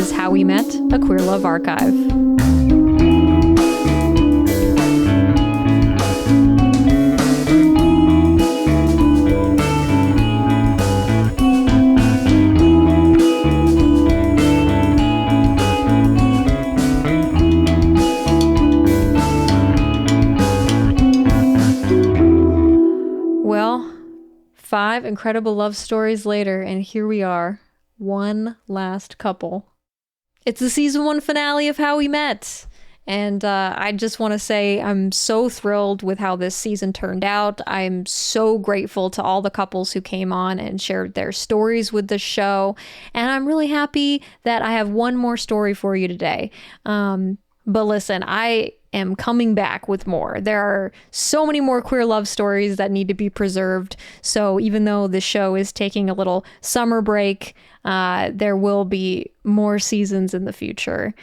is How We Met, a Queer Love Archive. Well, 5 incredible love stories later, and here we are, one last couple. It's the season 1 finale of How We Met. And I just want to say I'm so thrilled with how this season turned out. I'm so grateful to all the couples who came on and shared their stories with the show. And I'm really happy that I have one more story for you today. But listen, I am coming back with more. There are so many more queer love stories that need to be preserved. So even though the show is taking a little summer break, there will be more seasons in the future.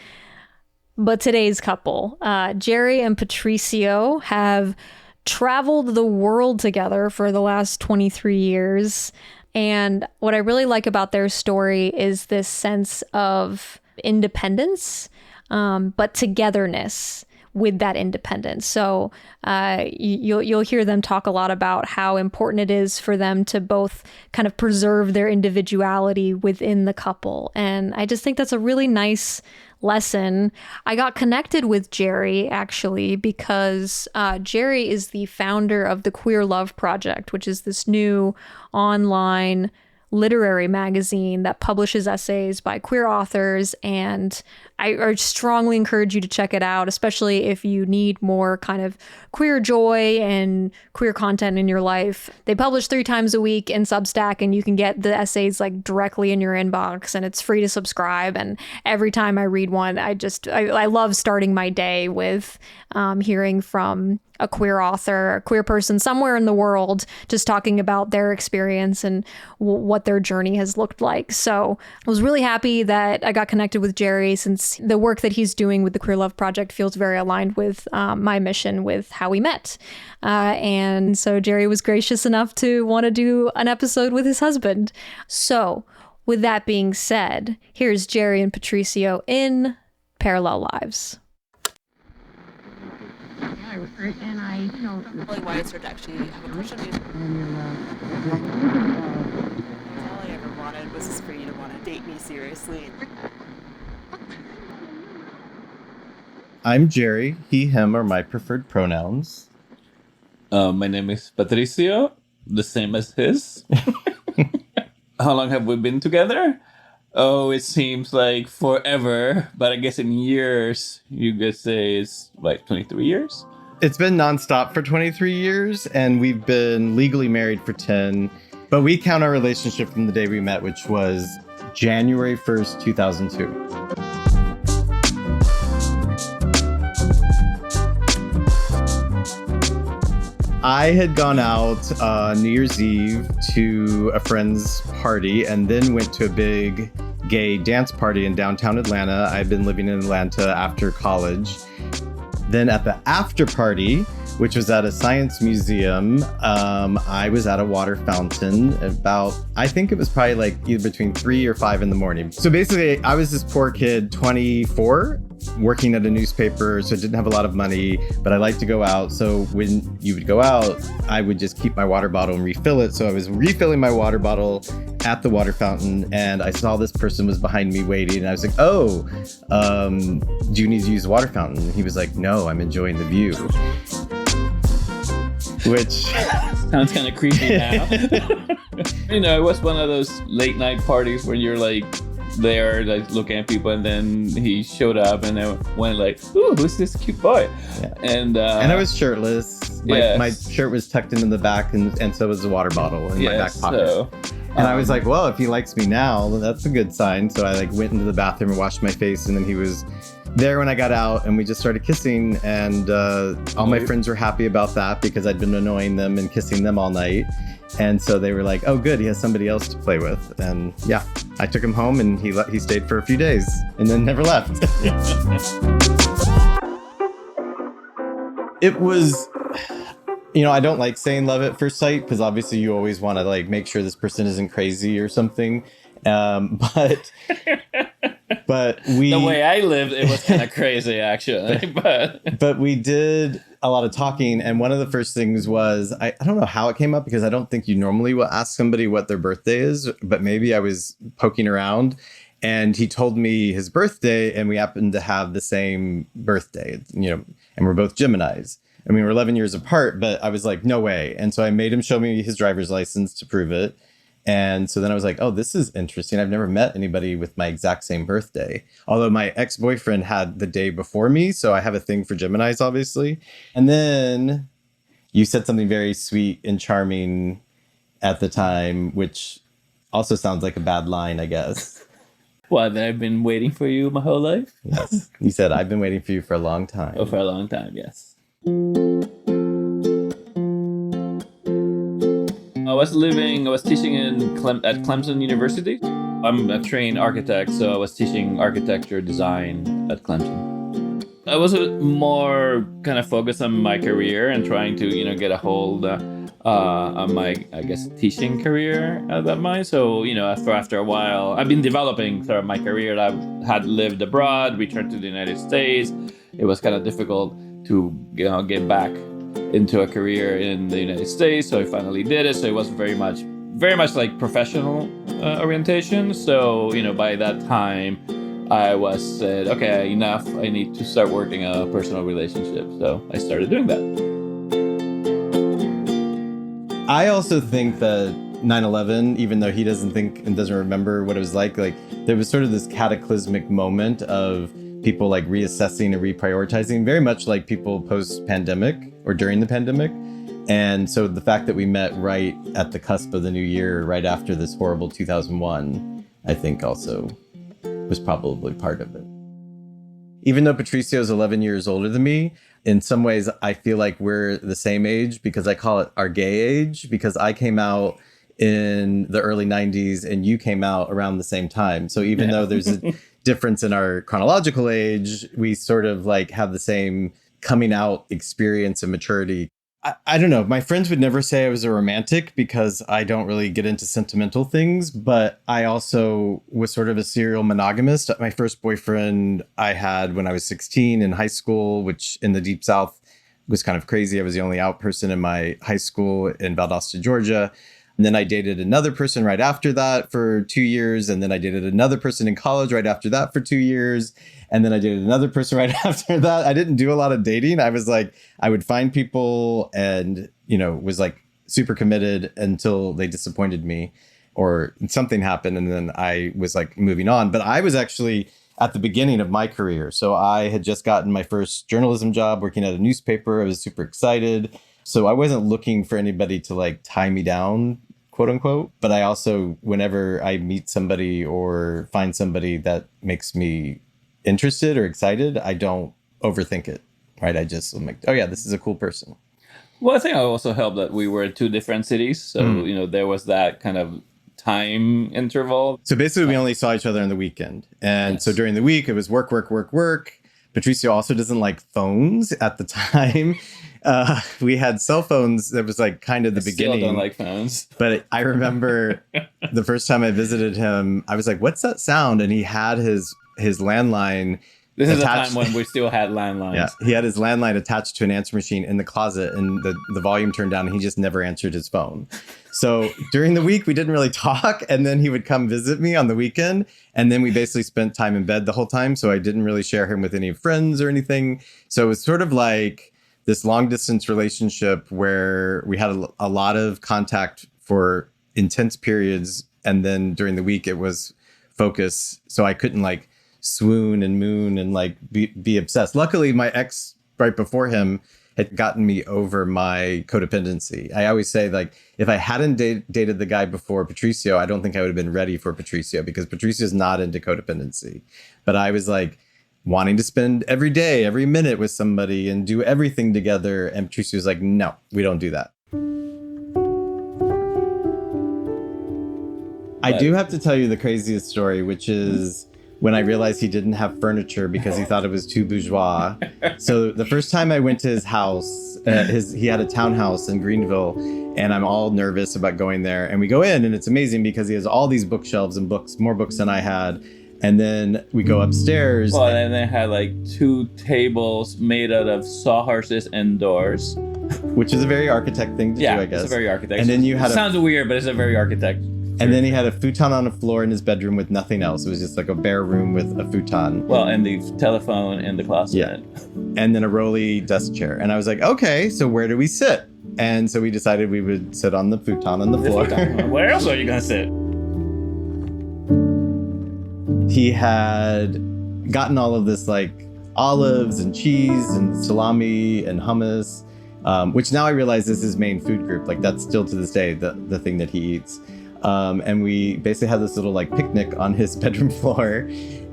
But today's couple, Jerry and Patricio, have traveled the world together for the last 23 years. And what I really like about their story is this sense of independence, but togetherness with that independence. So you'll hear them talk a lot about how important it is for them to both kind of preserve their individuality within the couple. And I just think that's a really nice lesson. I got connected with Jerry actually because Jerry is the founder of the Queer Love Project, which is this new online literary magazine that publishes essays by queer authors, and I strongly encourage you to check it out, especially if you need more kind of queer joy and queer content in your life. They publish 3 times a week in Substack, and you can get the essays like directly in your inbox, and it's free to subscribe. And every time I read one, I love starting my day with hearing from a queer author, a queer person somewhere in the world, just talking about their experience and what their journey has looked like. So I was really happy that I got connected with Jerry, since the work that he's doing with the Queer Love Project feels very aligned with my mission with How We Met. And so Jerry was gracious enough to want to do an episode with his husband. So with that being said, here's Jerry and Patricio in Parallel Lives. And I know Really why I started to actually have a crush on you. All I ever wanted was just for you to want to date me seriously. I'm Jerry. He, him are my preferred pronouns. My name is Patricio, the same as his. How long have we been together? Oh, it seems like forever, but I guess in years, you could say it's like 23 years. It's been nonstop for 23 years, and we've been legally married for 10. But we count our relationship from the day we met, which was January 1st, 2002. I had gone out New Year's Eve to a friend's party and then went to a big gay dance party in downtown Atlanta. I'd been living in Atlanta after college. Then at the after party, which was at a science museum, I was at a water fountain I think it was probably like either between 3 or 5 in the morning. So basically, I was this poor kid, 24, working at a newspaper, so I didn't have a lot of money, but I liked to go out. So when you would go out, I would just keep my water bottle and refill it. So I was refilling my water bottle at the water fountain, and I saw this person was behind me waiting, and I was like, oh, do you need to use the water fountain? And he was like, no, I'm enjoying the view. Which sounds kind of creepy now. You know, it was one of those late night parties where you're like there, like looking at people, and then he showed up, and I went like, "Ooh, who's this cute boy?" Yeah. And I was shirtless. Yes. My shirt was tucked into the back, and so was the water bottle in my back pocket. So, and I was like, well, if he likes me now, then that's a good sign. So I like went into the bathroom and washed my face, and then he was there when I got out, and we just started kissing, and all my friends were happy about that because I'd been annoying them and kissing them all night. And so they were like, oh, good, he has somebody else to play with. And yeah, I took him home, and he stayed for a few days and then never left. It was, I don't like saying love at first sight because obviously you always want to like make sure this person isn't crazy or something. But But The way I lived, it was kind of crazy, actually. But we did a lot of talking. And one of the first things was, I don't know how it came up, because I don't think you normally will ask somebody what their birthday is, but maybe I was poking around and he told me his birthday, and we happened to have the same birthday, and we're both Geminis. I mean, we're 11 years apart, but I was like, no way. And so I made him show me his driver's license to prove it. And so then I was like, oh, this is interesting. I've never met anybody with my exact same birthday. Although my ex-boyfriend had the day before me. So I have a thing for Geminis, obviously. And then you said something very sweet and charming at the time, which also sounds like a bad line, I guess. What, that I've been waiting for you my whole life? Yes. You said, I've been waiting for you for a long time. Oh, for a long time, yes. I was teaching at Clemson University. I'm a trained architect, so I was teaching architecture design at Clemson. I was more kind of focused on my career and trying to, get a hold on my, I guess, teaching career at that point. So, after a while, I've been developing throughout my career. I had lived abroad, returned to the United States. It was kind of difficult to, get back into a career in the United States. So I finally did it. So it was very much like professional orientation. So, by that time, I was said, okay, enough. I need to start working on a personal relationship. So I started doing that. I also think that 9/11, even though he doesn't think and doesn't remember what it was like there was sort of this cataclysmic moment of people like reassessing and reprioritizing, very much like people post-pandemic or during the pandemic. And so the fact that we met right at the cusp of the new year, right after this horrible 2001, I think also was probably part of it. Even though Patricio is 11 years older than me, in some ways I feel like we're the same age, because I call it our gay age, because I came out in the early 90s and you came out around the same time. So even though there's a difference in our chronological age, we sort of like have the same coming out experience and maturity. I don't know. My friends would never say I was a romantic because I don't really get into sentimental things, but I also was sort of a serial monogamist. My first boyfriend I had when I was 16 in high school, which in the Deep South was kind of crazy. I was the only out person in my high school in Valdosta, Georgia. And then I dated another person right after that for 2 years. And then I dated another person in college right after that for 2 years. And then I dated another person right after that. I didn't do a lot of dating. I was like, I would find people and, was like super committed until they disappointed me or something happened. And then I was like moving on. But I was actually at the beginning of my career. So I had just gotten my first journalism job working at a newspaper. I was super excited. So I wasn't looking for anybody to like tie me down, quote unquote. But I also, whenever I meet somebody or find somebody that makes me interested or excited, I don't overthink it, right? I just am like, oh yeah, this is a cool person. Well, I think it also helped that we were in two different cities. So, there was that kind of time interval. So basically we only saw each other on the weekend. And so during the week, it was work, work, work, work. Patricio also doesn't like phones at the time. We had cell phones. That was like kind of the beginning. Still don't like phones. But I remember the first time I visited him, I was like, what's that sound? And he had his landline. This is a time when we still had landlines. Yeah, he had his landline attached to an answer machine in the closet, and the volume turned down, and he just never answered his phone. So during the week, we didn't really talk, and then he would come visit me on the weekend, and then we basically spent time in bed the whole time, so I didn't really share him with any friends or anything. So it was sort of like this long-distance relationship where we had a lot of contact for intense periods, and then during the week, it was focus, so I couldn't like swoon and moon and like be obsessed. Luckily, my ex right before him had gotten me over my codependency. I always say, like, if I hadn't dated the guy before Patricio, I don't think I would have been ready for Patricio, because Patricio's not into codependency. But I was like wanting to spend every day, every minute with somebody and do everything together. And Patricio's like, no, we don't do that. I do have to tell you the craziest story, which is when I realized he didn't have furniture because he thought it was too bourgeois. So the first time I went to his house, he had a townhouse in Greenville, and I'm all nervous about going there. And we go in, and it's amazing because he has all these bookshelves and books, more books than I had. And then we go upstairs. Well, and they had like 2 tables made out of sawhorses and doors. Which is a very architect thing to do, I guess. It's a very architect. And then you had sounds weird, but it's a very architect. And then he had a futon on the floor in his bedroom with nothing else. It was just like a bare room with a futon. Well, and the telephone in the closet. Yeah. And then a rolly desk chair. And I was like, okay, so where do we sit? And so we decided we would sit on the futon on the floor. Where else are you going to sit? He had gotten all of this like olives and cheese and salami and hummus, which now I realize is his main food group. Like that's still to this day the thing that he eats. And we basically had this little like picnic on his bedroom floor.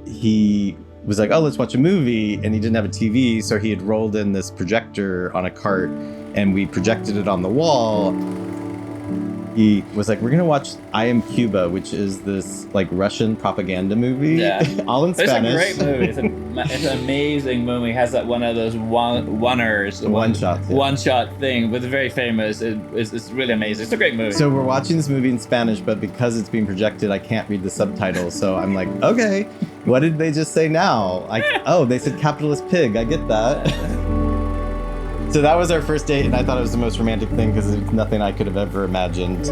He was like, oh, let's watch a movie. And he didn't have a TV. So he had rolled in this projector on a cart and we projected it on the wall. He was like, we're going to watch I Am Cuba, which is this like Russian propaganda movie. Yeah. All in Spanish. It's a great movie. It's an amazing movie. It has that one of those one-shot thing, but it's very famous. It's really amazing. It's a great movie. So we're watching this movie in Spanish, but because it's being projected, I can't read the subtitles. So I'm like, okay, what did they just say now? Oh, they said capitalist pig. I get that. So that was our first date, and I thought it was the most romantic thing because it's nothing I could have ever imagined.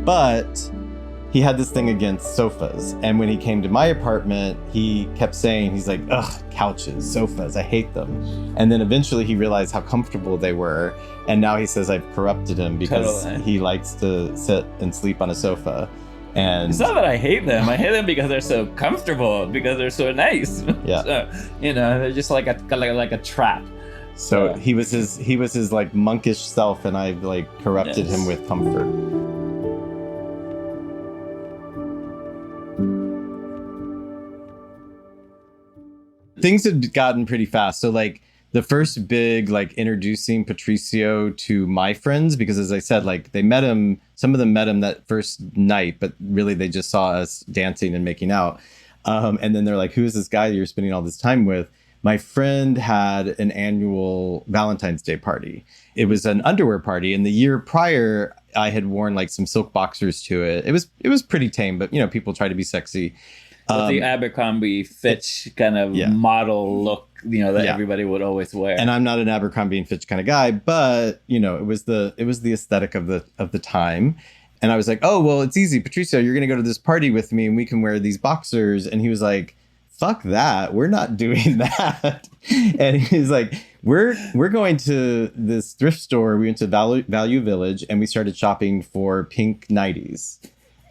But he had this thing against sofas. And when he came to my apartment, he kept saying, he's like, ugh, couches, sofas, I hate them. And then eventually he realized how comfortable they were. And now he says I've corrupted him because he likes to sit and sleep on a sofa. And it's not that I hate them. I hate them because they're so comfortable, because they're so nice. Yeah. So, they're just like a trap. So he was his like monkish self, and I like corrupted him with comfort. Things had gotten pretty fast. So like the first big like introducing Patricio to my friends, because as I said, like they met him, some of them met him that first night, but really they just saw us dancing and making out. And then they're like, who is this guy you're spending all this time with? My friend had an annual Valentine's Day party. It was an underwear party. And the year prior, I had worn like some silk boxers to it. It was pretty tame, but people try to be sexy. The Abercrombie Fitch kind of model look, that everybody would always wear. And I'm not an Abercrombie and Fitch kind of guy, but it was the aesthetic of the time. And I was like, oh, well, it's easy. Patricio, you're going to go to this party with me and we can wear these boxers. And he was like, fuck that. We're not doing that. And he's like, we're going to this thrift store. We went to Value Village and we started shopping for pink 90s.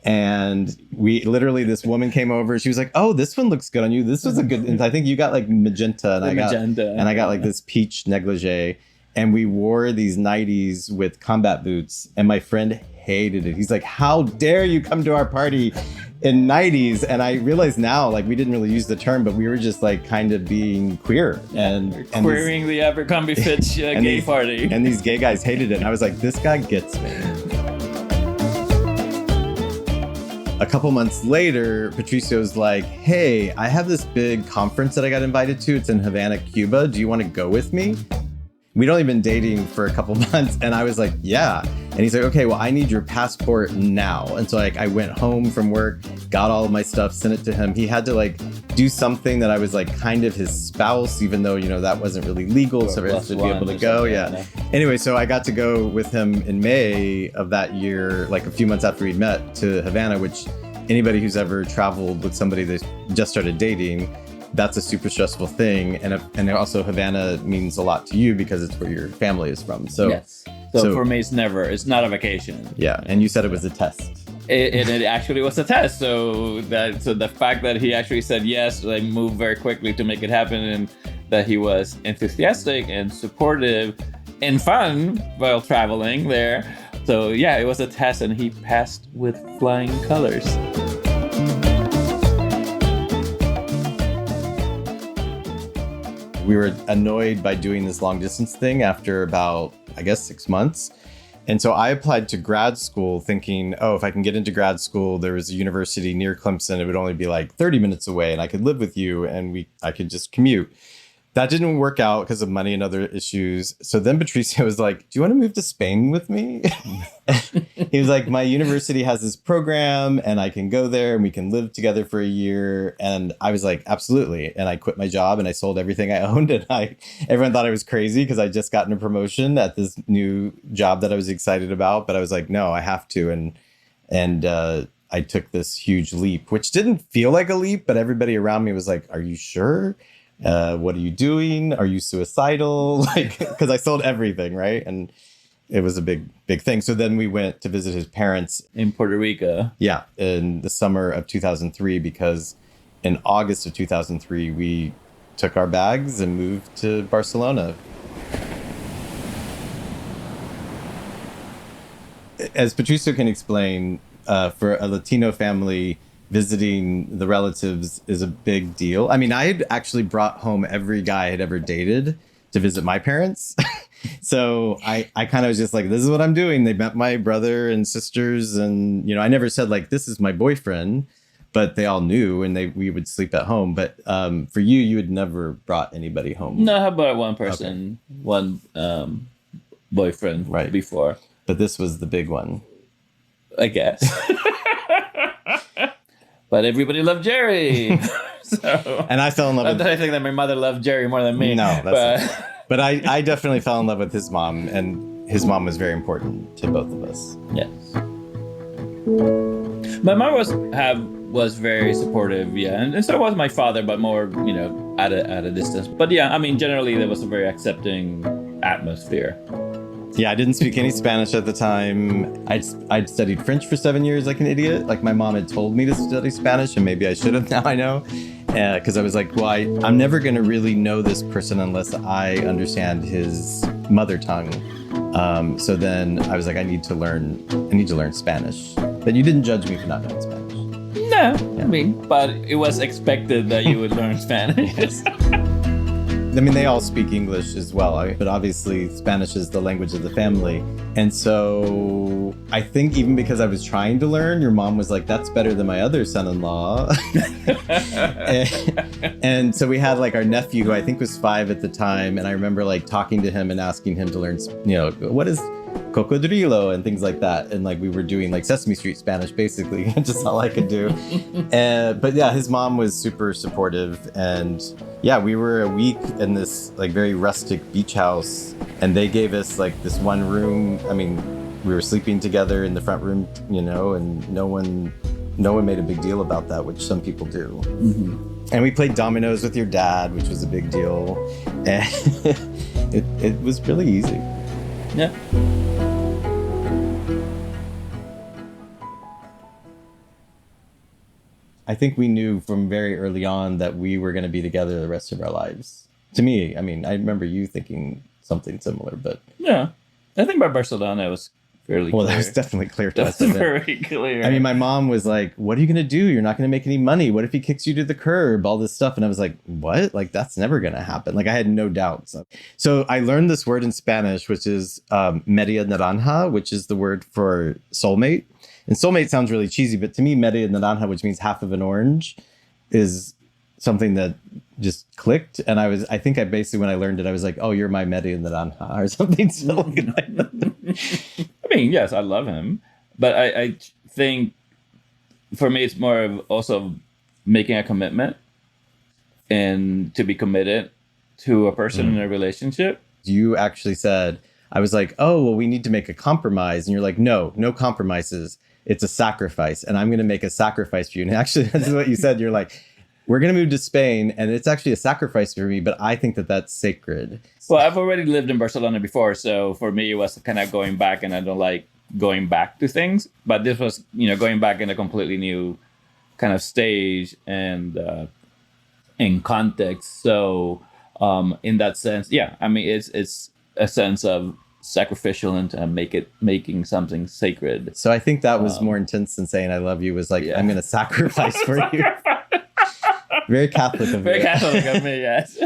And we literally, this woman came over. She was like, "Oh, this one looks good on you. This was a good." And I think you got like magenta, and I got like this peach negligee. And we wore these 90s with combat boots. And my friend hated it. He's like, "How dare you come to our party in 90s?" And I realize now, like, we didn't really use the term, but we were just like kind of being queer and queering the Abercrombie Fitch gay party. And these gay guys hated it. And I was like, this guy gets me. A couple months later, Patricio's like, hey, I have this big conference that I got invited to. It's in Havana, Cuba. Do you want to go with me? We'd only been dating for a couple months. And I was like, yeah. And he's like, okay, well, I need your passport now. And so like I went home from work, got all of my stuff, sent it to him. He had to like do something that I was like kind of his spouse, even though, that wasn't really legal. So I was to be able to go. Yeah. Anyway, so I got to go with him in May of that year, like a few months after we'd met, to Havana, which anybody who's ever traveled with somebody that just started dating, that's a super stressful thing. And also Havana means a lot to you because it's where your family is from. So, yes. So for me, it's not a vacation. Yeah. And you said it was a test. It actually was a test. So the fact that he actually said yes, I moved very quickly to make it happen, and that he was enthusiastic and supportive and fun while traveling there. So yeah, it was a test, and he passed with flying colors. We were annoyed by doing this long distance thing after about, I guess, 6 months. And so I applied to grad school thinking, oh, if I can get into grad school, there was a university near Clemson. It would only be like 30 minutes away and I could live with you and I could just commute. that didn't work out because of money and other issues. So then Patricio was like, do you want to move to Spain with me? He was like, my university has this program and I can go there and we can live together for a year. And I was like, absolutely. And I quit my job and I sold everything I owned. And everyone thought I was crazy because I just gotten a promotion at this new job that I was excited about. But I was like, no, I have to. And I took this huge leap, which didn't feel like a leap, but everybody around me was like, are you sure? What are you doing? Are you suicidal? Like, because I sold everything, right? And it was a big thing. So then we went to visit his parents in Puerto Rico. Yeah, in the summer of 2003, because in August of 2003, we took our bags and moved to Barcelona. As Patricio can explain, for a Latino family, visiting the relatives is a big deal. I mean, I had actually brought home every guy I had ever dated to visit my parents. So I kind of was just like, this is what I'm doing. They met my brother and sisters. And, you know, I never said like, this is my boyfriend, but they all knew and we would sleep at home. But for you had never brought anybody home. No, how about one person, okay. One boyfriend right. Before. But this was the big one. I guess. But everybody loved Jerry. So, and I fell in love with... I think that my mother loved Jerry more than me. No, that's but I definitely fell in love with his mom, and his mom was very important to both of us. Yes. My mom was very supportive, yeah, and so was my father, but more, you know, at a distance. But yeah, I mean, generally there was a very accepting atmosphere. Yeah, I didn't speak any Spanish at the time. I'd studied French for 7 years like an idiot. Like my mom had told me to study Spanish, and maybe I should have, now I know. Because I was like, well, I'm never going to really know this person unless I understand his mother tongue. So then I was like, I need to learn Spanish. But you didn't judge me for not knowing Spanish. No, yeah. I mean, but it was expected that you would learn Spanish. I mean, they all speak English as well, but obviously Spanish is the language of the family. And so I think even because I was trying to learn, your mom was like, that's better than my other son-in-law. and so we had like our nephew, who I think was 5 at the time. And I remember like talking to him and asking him to learn, you know, what is cocodrilo and things like that. And like we were doing like Sesame Street Spanish, basically, just all I could do. But yeah, his mom was super supportive. And yeah, we were a week in this like very rustic beach house, and they gave us like this one room. I mean, we were sleeping together in the front room, you know, and no one made a big deal about that, which some people do. Mm-hmm. And we played dominoes with your dad, which was a big deal. And it was really easy. Yeah. I think we knew from very early on that we were going to be together the rest of our lives. To me, I mean, I remember you thinking something similar, but... Yeah. I think by Barcelona it was fairly clear. Well, that was definitely clear to us. Very clear. I mean, my mom was like, what are you going to do? You're not going to make any money. What if he kicks you to the curb? All this stuff. And I was like, what? Like, that's never going to happen. Like, I had no doubts. So I learned this word in Spanish, which is media naranja, which is the word for soulmate. And soulmate sounds really cheesy, but to me, media naranja, which means half of an orange, is something that just clicked. And I think I basically, when I learned it, I was like, oh, you're my media naranja or something silly like that. I mean, yes, I love him. But I think for me, it's more of also making a commitment and to be committed to a person in a relationship. You actually said, I was like, oh, well, we need to make a compromise. And you're like, no compromises. It's a sacrifice. And I'm going to make a sacrifice for you. And actually, that's what you said. You're like, we're going to move to Spain. And it's actually a sacrifice for me. But I think that that's sacred. Well, I've already lived in Barcelona before. So for me, it was kind of going back. And I don't like going back to things. But this was, going back in a completely new kind of stage and in context. So in that sense, yeah, I mean, it's a sense of sacrificial and making something sacred. So I think that was more intense than saying I love you, was like, yeah. I'm going to sacrifice for you. Very Catholic of me. Very Catholic of me, yes.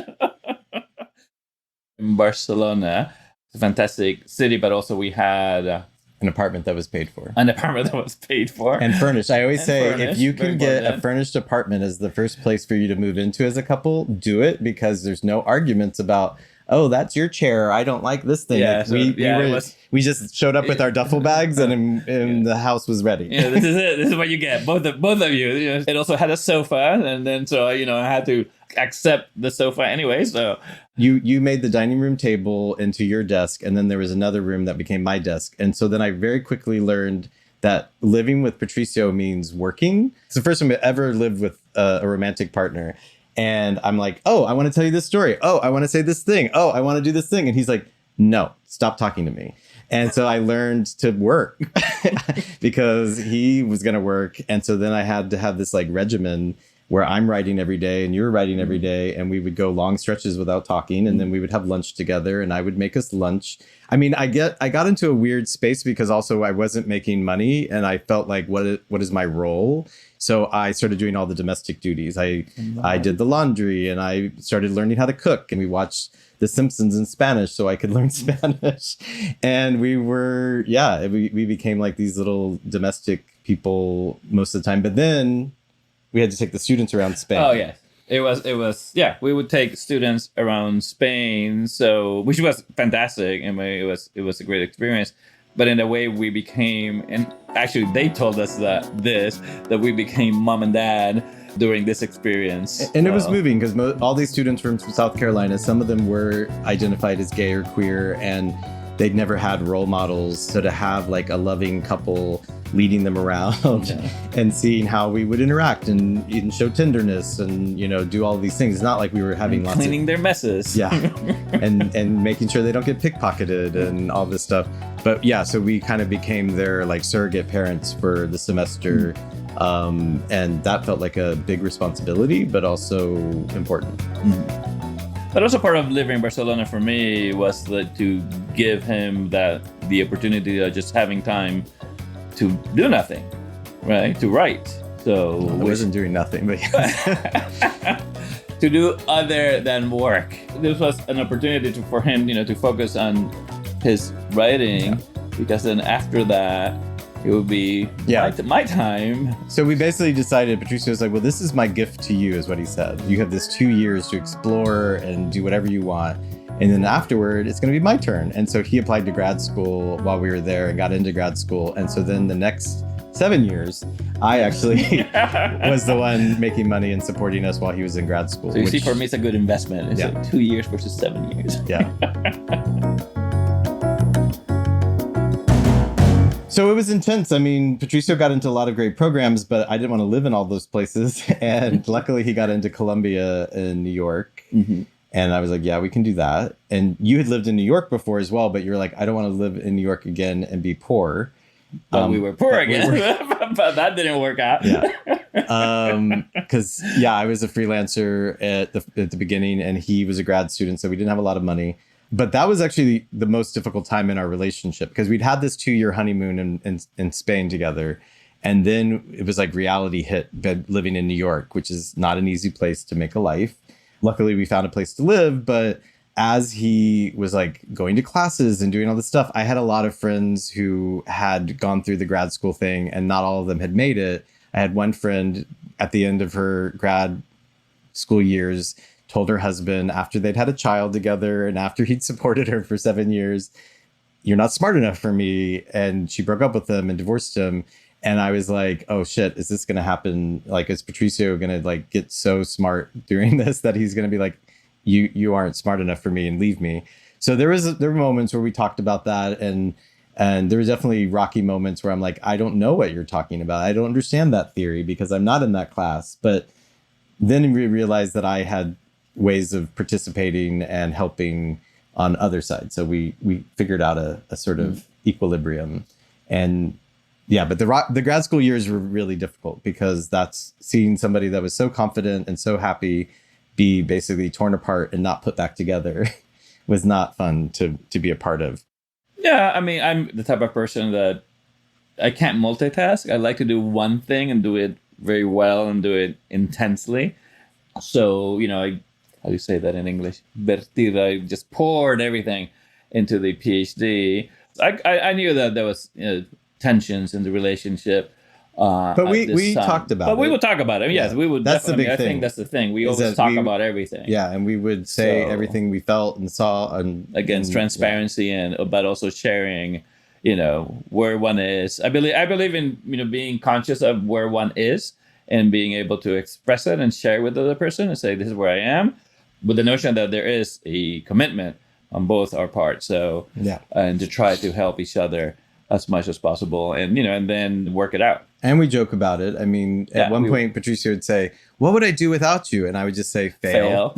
In Barcelona, it's a fantastic city, but also we had An apartment that was paid for. An apartment that was paid for. And furnished. I always And say, furnished, if you very can get a important. furnished apartment as the first place for you to move into as a couple, do it, because there's no arguments about, oh, that's your chair, I don't like this thing. Yeah, Like, so, we just showed up with our duffel bags and the house was ready. Yeah, this is it. This is what you get. Both of you. You know, it also had a sofa, and then so I had to accept the sofa anyway. So You made the dining room table into your desk, and then there was another room that became my desk. And so then I very quickly learned that living with Patricio means working. It's the first time I ever lived with a romantic partner. And I'm like, oh, I want to tell you this story. Oh, I want to say this thing. Oh, I want to do this thing. And he's like, no, stop talking to me. And so I learned to work because he was going to work. And so then I had to have this like regimen where I'm writing every day and you're writing every day, and we would go long stretches without talking, and then we would have lunch together, and I would make us lunch. I mean, I got into a weird space because also I wasn't making money, and I felt like, what is my role? So I started doing all the domestic duties. I did the laundry, and I started learning how to cook, and we watched The Simpsons in Spanish so I could learn Spanish. And we became like these little domestic people most of the time. But then we had to take the students around Spain. Oh yeah, it was yeah. We would take students around Spain, so which was fantastic. I mean, it was a great experience. But in a way, we became, and actually they told us that we became mom and dad during this experience. And it was moving because all these students from South Carolina, some of them were identified as gay or queer, and they'd never had role models. So to have like a loving couple leading them around and seeing how we would interact and show tenderness and, do all these things. It's not like we were having lots cleaning their messes. Yeah. and making sure they don't get pickpocketed and all this stuff. But yeah, so we kind of became their like surrogate parents for the semester. And that felt like a big responsibility, but also important. But also part of living in Barcelona for me was to give him the opportunity of just having time to do nothing, right? To write. So I wasn't doing nothing, but to do other than work. This was an opportunity for him, to focus on his writing, because then after that, it would be my time. So we basically decided, Patricio was like, well, this is my gift to you, is what he said. You have this 2 years to explore and do whatever you want. And then afterward, it's going to be my turn. And so he applied to grad school while we were there and got into grad school. And so then the next 7 years, I actually was the one making money and supporting us while he was in grad school. So you see, for me, it's a good investment. It's like 2 years versus 7 years. Yeah. So it was intense. I mean, Patricio got into a lot of great programs, but I didn't want to live in all those places. And luckily he got into Columbia in New York. Mm-hmm. And I was like, yeah, we can do that. And you had lived in New York before as well, but you're like, I don't want to live in New York again and be poor. But we were poor again, but that didn't work out. Yeah. Because, I was a freelancer at the beginning, and he was a grad student, so we didn't have a lot of money. But that was actually the most difficult time in our relationship, because we'd had this 2-year honeymoon in Spain together. And then it was like reality hit living in New York, which is not an easy place to make a life. Luckily, we found a place to live. But as he was like going to classes and doing all this stuff, I had a lot of friends who had gone through the grad school thing, and not all of them had made it. I had one friend at the end of her grad school years told her husband, after they'd had a child together and after he'd supported her for 7 years, "You're not smart enough for me." And she broke up with him and divorced him. And I was like, oh shit, is this going to happen? Like, is Patricio going to like get so smart doing this that he's going to be like, you aren't smart enough for me and leave me? So there were moments where we talked about that. And there were definitely rocky moments where I'm like, I don't know what you're talking about. I don't understand that theory because I'm not in that class. But then we realized that I had ways of participating and helping on other sides. So we figured out a sort of equilibrium. And but the grad school years were really difficult, because that's seeing somebody that was so confident and so happy be basically torn apart and not put back together was not fun to be a part of. Yeah, I mean, I'm the type of person that I can't multitask. I like to do one thing and do it very well and do it intensely. So, how do you say that in English? Vertir. I just poured everything into the PhD. I knew that there was tensions in the relationship. But we time. talked about But it. we would talk about it. Yes, we would. That's the big I thing. think that's the thing. We Is always that talk about everything. Yeah, and we would say So- everything we felt and saw. And Against transparency but also sharing, where one is. I believe in being conscious of where one is and being able to express it and share with the other person and say, this is where I am, with the notion that there is a commitment on both our parts. So and to try to help each other as much as possible, and and then work it out. And we joke about it. I mean, at one point, Patricio would say, "What would I do without you?" And I would just say, "Fail."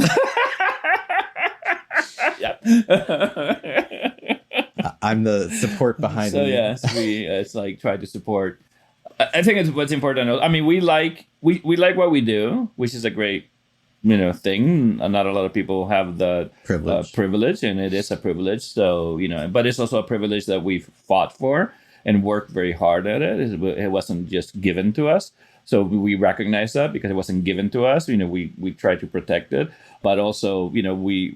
I'm the support behind it. So yes, it's like try to support. I think it's what's important. I mean, we like what we do, which is a great thing. Not a lot of people have the privilege, and it is a privilege. So but it's also a privilege that we've fought for and worked very hard at it. It wasn't just given to us. So we recognize that because it wasn't given to us. We try to protect it. But also,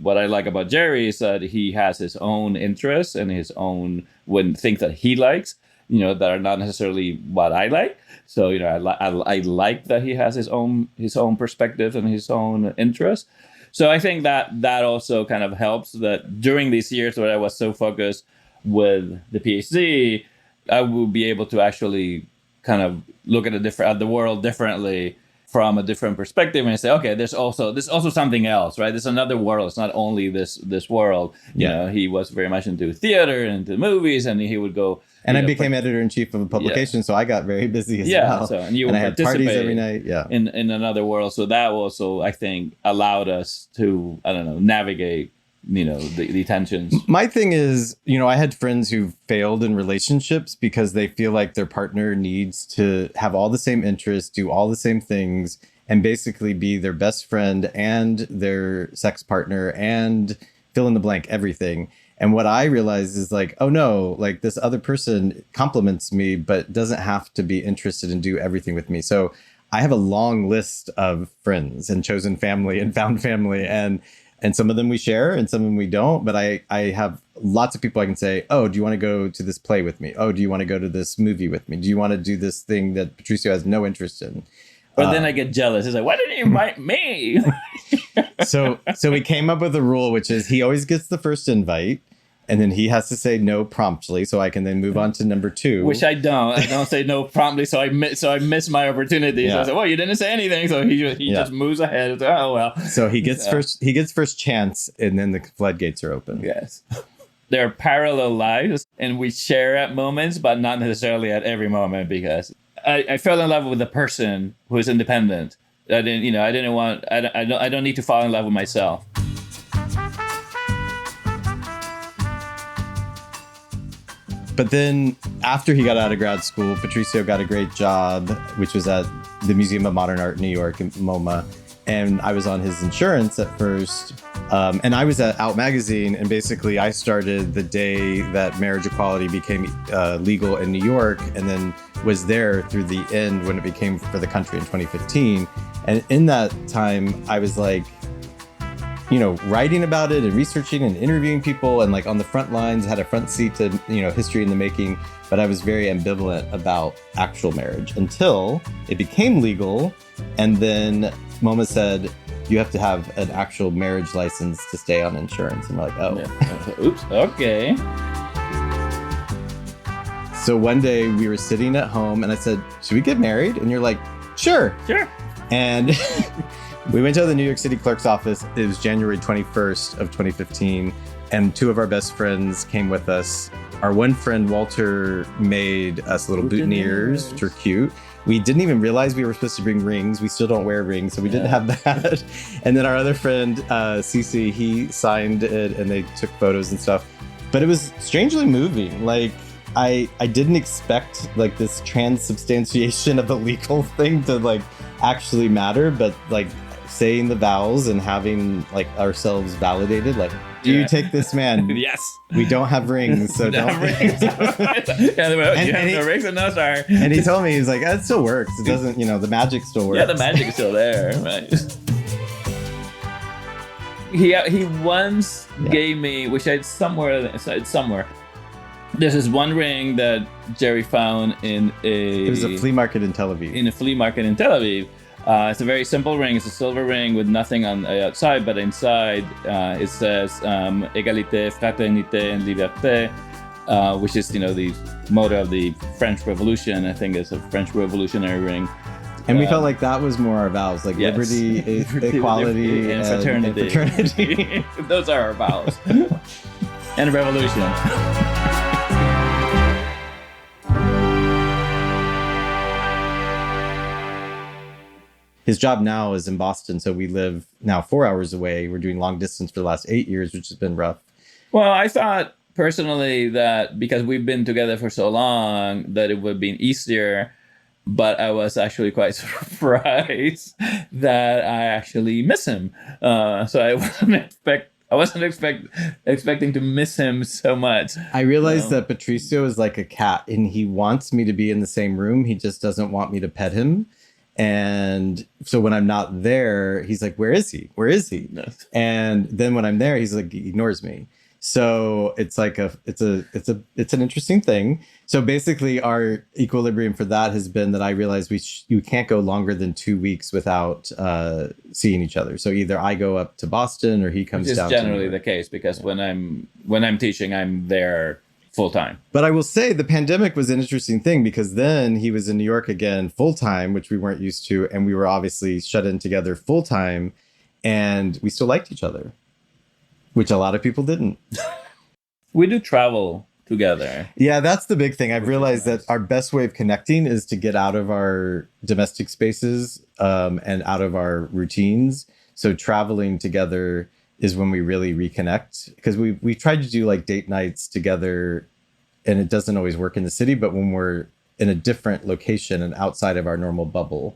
what I like about Jerry is that he has his own interests and his own things that he likes, that are not necessarily what I like. So, I like that he has his own perspective and his own interests. So I think that also kind of helps that during these years where I was so focused with the PhD, I will be able to actually kind of look at the world differently from a different perspective and say, okay, there's also something else, right? There's another world. It's not only this world. He was very much into theater and into movies, and he would go. And I became editor-in-chief of a publication, so I got very busy as well. So, and I had parties every night. In another world. So that also, I think, allowed us to, navigate the tensions. My thing is, I had friends who failed in relationships because they feel like their partner needs to have all the same interests, do all the same things, and basically be their best friend and their sex partner and fill in the blank everything. And what I realized is like, oh no, like this other person compliments me, but doesn't have to be interested and do everything with me. So I have a long list of friends and chosen family and found family, and some of them we share and some of them we don't. But I have lots of people I can say, oh, do you want to go to this play with me? Oh, do you want to go to this movie with me? Do you want to do this thing that Patricio has no interest in? But then I get jealous. It's like, why didn't you invite me? So we came up with a rule, which is he always gets the first invite. And then he has to say no promptly, so I can then move on to number 2. Which I don't. I don't say no promptly, so I miss my opportunity. So I say, well, you didn't say anything, so he just moves ahead. It's like, oh well. So he gets first chance, and then the floodgates are open. Yes. There are parallel lives, and we share at moments, but not necessarily at every moment, because I fell in love with a person who is independent. I don't need to fall in love with myself. But then after he got out of grad school, Patricio got a great job, which was at the Museum of Modern Art in New York, in MoMA. And I was on his insurance at first. And I was at Out Magazine. And basically, I started the day that marriage equality became legal in New York, and then was there through the end when it became for the country in 2015. And in that time, I was like, writing about it and researching and interviewing people, and like on the front lines, had a front seat to, history in the making. But I was very ambivalent about actual marriage until it became legal. And then MoMA said, you have to have an actual marriage license to stay on insurance. And we're like, oh. Yeah. Oops. Okay. So one day we were sitting at home and I said, should we get married? And you're like, sure. Sure. And we went to the New York City clerk's office. It was January 21st of 2015. And 2 of our best friends came with us. Our one friend, Walter, made us little boutonnieres, which are cute. We didn't even realize we were supposed to bring rings. We still don't wear rings, so we didn't have that. And then our other friend, Cece, he signed it and they took photos and stuff. But it was strangely moving. Like, I didn't expect like this transubstantiation of the legal thing to like actually matter, but like saying the vows and having like ourselves validated, like, do you take this man? Yes. We don't have rings, so don't. Rings. No rings? No, sorry. And he told me, he's like, it still works. It doesn't, the magic still works. Yeah, the magic is still there, right? He once gave me, which it's somewhere. This is one ring that Jerry found in It was a flea market in Tel Aviv. in a flea market in Tel Aviv. It's a very simple ring. It's a silver ring with nothing on the outside, but inside it says "Égalité, fraternité, and liberté," which is, the motto of the French Revolution. I think it's a French revolutionary ring. And we felt like that was more our vows, like Yes. liberty, equality, and fraternity. and fraternity. Those are our vows. And revolution. His job now is in Boston, so we live now 4 hours away. We're doing long distance for the last 8 years, which has been rough. Well, I thought personally that because we've been together for so long that it would have been easier, but I was actually quite surprised that I actually miss him. So I wasn't expecting to miss him so much. I realized that Patricio is like a cat, and he wants me to be in the same room. He just doesn't want me to pet him. And so when I'm not there, he's like, "Where is he? Where is he?" No. And then when I'm there, he's like, he ignores me. So it's like it's an interesting thing. So basically, our equilibrium for that has been that I realized you can't go longer than 2 weeks without seeing each other. So either I go up to Boston or he comes Which is down. generally to the case because when I'm teaching, I'm there full time. But I will say the pandemic was an interesting thing because then he was in New York again full time, which we weren't used to, and we were obviously shut in together full time, and we still liked each other, which a lot of people didn't. We do travel together. Yeah, that's the big thing. I've realized that our best way of connecting is to get out of our domestic spaces and out of our routines. So traveling together is when we really reconnect, because we tried to do like date nights together and it doesn't always work in the city, but when we're in a different location and outside of our normal bubble,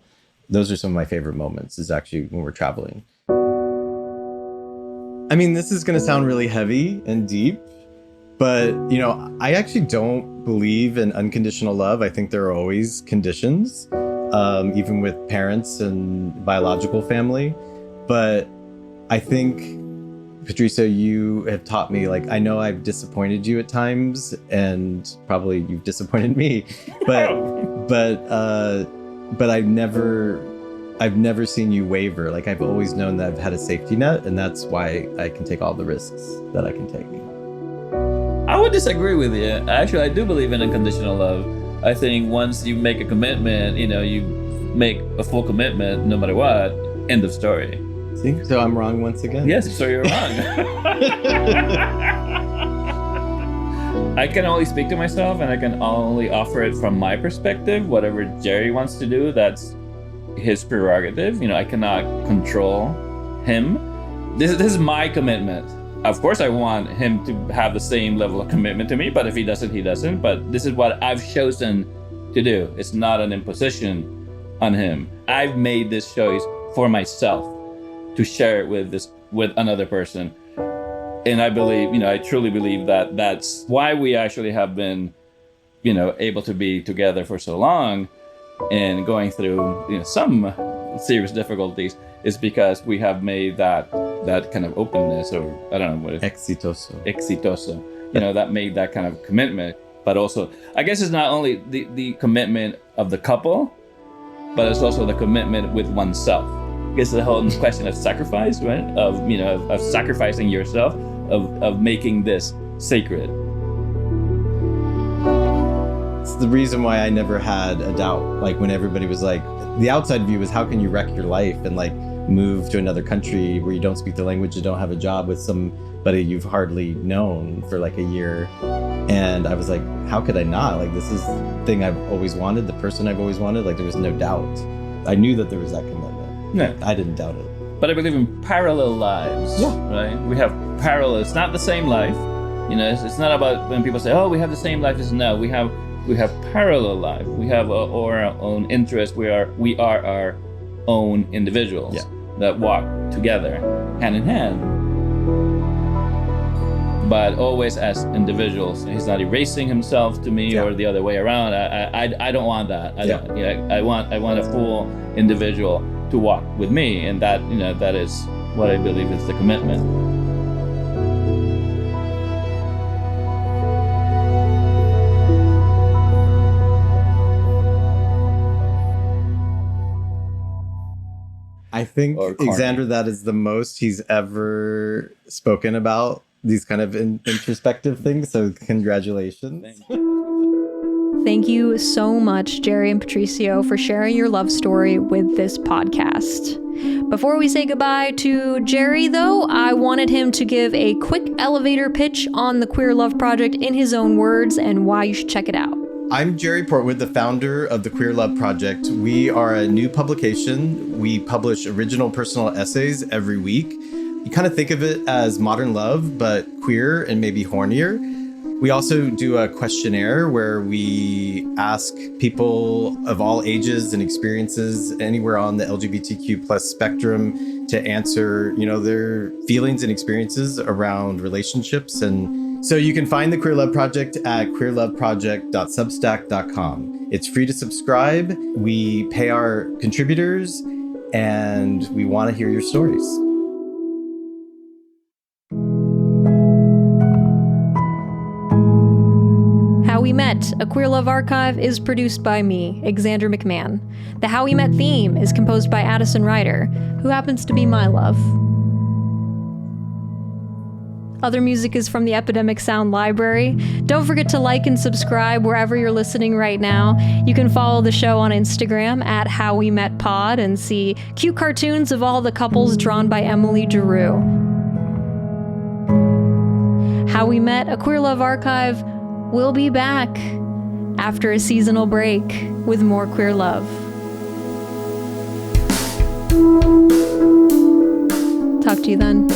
those are some of my favorite moments, is actually when we're traveling. I mean, this is going to sound really heavy and deep, but, I actually don't believe in unconditional love. I think there are always conditions, even with parents and biological family. But I think, Patricio, you have taught me, like, I know I've disappointed you at times, and probably you've disappointed me, but I've never seen you waver. Like, I've always known that I've had a safety net, and that's why I can take all the risks that I can take. I would disagree with you. Actually, I do believe in unconditional love. I think once you make a commitment, you make a full commitment no matter what, end of story. See? So I'm wrong once again? Yes, so you're wrong. I can only speak to myself and I can only offer it from my perspective. Whatever Jerry wants to do, that's his prerogative. I cannot control him. This is my commitment. Of course, I want him to have the same level of commitment to me, but if he doesn't, he doesn't. But this is what I've chosen to do. It's not an imposition on him. I've made this choice for myself to share it with another person. And I believe, I truly believe that that's why we actually have been, able to be together for so long and going through, some serious difficulties, is because we have made that kind of openness, or I don't know what it's exitoso, that made that kind of commitment. But also, I guess it's not only the commitment of the couple, but it's also the commitment with oneself. It's the whole question of sacrifice, right? Of sacrificing yourself, of making this sacred. It's the reason why I never had a doubt. Like, when everybody was like, the outside view is, how can you wreck your life and like move to another country where you don't speak the language, you don't have a job, with somebody you've hardly known for like a year. And I was like, how could I not? Like, this is the thing I've always wanted, the person I've always wanted. Like, there was no doubt. I knew that there was that commitment. No. I didn't doubt it. But I believe in parallel lives, right? We have parallel. It's not the same life. It's not about when people say, "Oh, we have the same life." It's no, we have parallel life. We have our own interests. We are our own individuals that walk together, hand in hand. But always as individuals. He's not erasing himself to me or the other way around. I don't want that. I want a full individual to walk with me, and that is what I believe is the commitment. I think, Or corny. Xander, that is the most he's ever spoken about these kind of introspective things. So congratulations. Thank you so much, Jerry and Patricio, for sharing your love story with this podcast. Before we say goodbye to Jerry, though, I wanted him to give a quick elevator pitch on the Queer Love Project in his own words and why you should check it out. I'm Jerry Portwood, the founder of the Queer Love Project. We are a new publication. We publish original personal essays every week. You kind of think of it as modern love, but queer and maybe hornier. We also do a questionnaire where we ask people of all ages and experiences anywhere on the LGBTQ plus spectrum to answer, their feelings and experiences around relationships. And so you can find the Queer Love Project at queerloveproject.substack.com. It's free to subscribe. We pay our contributors and we want to hear your stories. How We Met, a Queer Love archive, is produced by me, Xander McMahon. The How We Met theme is composed by Addison Ryder, who happens to be my love. Other music is from the Epidemic Sound Library. Don't forget to like and subscribe wherever you're listening right now. You can follow the show on Instagram at How We Met Pod and see cute cartoons of all the couples drawn by Emily Giroux. How We Met, a Queer Love archive, will be back after a seasonal break with more queer love. Talk to you then.